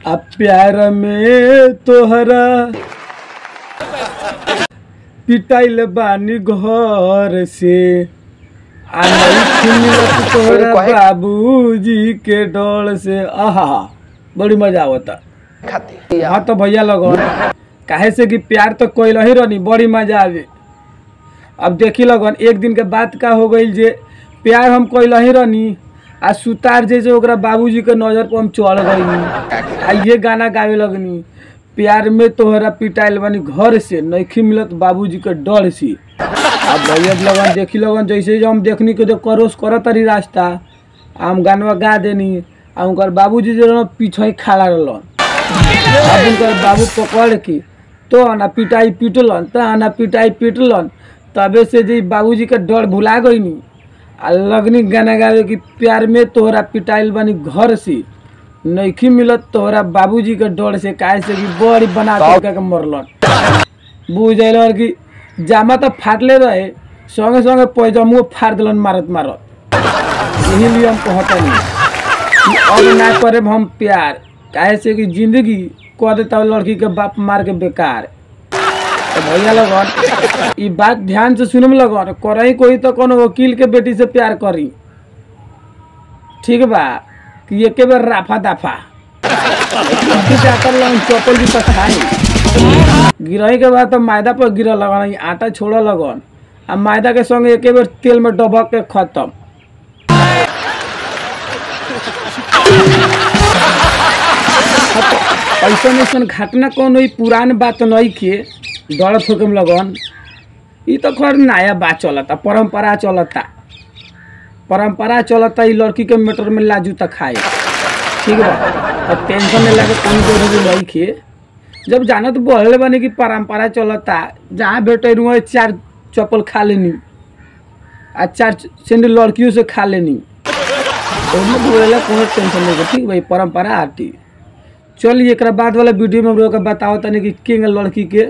अब प्यार में तोहरा पिटाइल बानी घर से तोहरा बाबूजी के डर से। आहा बड़ी मजा आवता। हाँ तो भैया लगन काहे से कि प्यार तो कोई ही रहनी बड़ी मजा आवे। अब देखी लगन एक दिन के बात का हो गई जे प्यार हम कोई ही रहनी आ सुतार जैसे ओकरा बाबूजी के नजर पर हम चढ़ गई आ ये गाना गावे लगनी प्यार में तोहरा पिटाइल बानी घर से नइखी मिलत बाबूजी के डर से। अब भैया लगन देखी लगन जैसे जो हम देखनी के क्रॉस करत रही रास्ता हम गानवा गा देनी आ उनकर बाबूजी जो पीछे खड़ा रहलन। अब उनकर बाबू पकड़ के तो आना पिटाई पीटलन तो आना पिटाई पीटलन तबे से जी बाबूजी के डर भुला गईनी आ लगनी गाना गावे कि प्यार में तोहरा पिटाइल बानी घर से नइखी मिलत तोहरा बाबूजी के डर से काहे से कि बड़ी बना के मरलन। बुझल कि जामा तो फाटले रहे संगे संगे पैजामो फाड़ दिलन मारत मारत। यही लिए हम कहता नहीं अब ना करे हम प्यार काहे से कि जिंदगी कह देता लड़की के बाप मार के बेकार। तो भैया लगन ये बात ध्यान से सुनम लगन करही कोई तो कोनो वकील के बेटी से प्यार करी ठीक बा कि एक बार राफा दाफा चौपल भी खाई गिरही के बाद तो मैदा पर गिर लगन आटा छोड़ लगन आ मैदा के संग एक बार तेल में डबक के खत्म। ऐसा घटना कौन हुई पुरान बात नहीं के दौड़त होके लगन ये तो खैर नया बात चलता परंपरा चलता ये लड़की के मैटर में लाजू तक खाए ठीक बा। अब टेंशन नहीं लगे कौन जरूरी नहीं खे जब जाना तो बोले बने कि परंपरा चलता जहाँ बैठे रुआ 4 चप्पल खा लेनी आ 4 सैंडल लड़कियों से खा लेनी बोले कोनो टेंशन नहीं ठीक भाई परंपरा आती। चलिए एक बाद वाला वीडियो में हम लोग बताओ तनी कि किंग लड़की के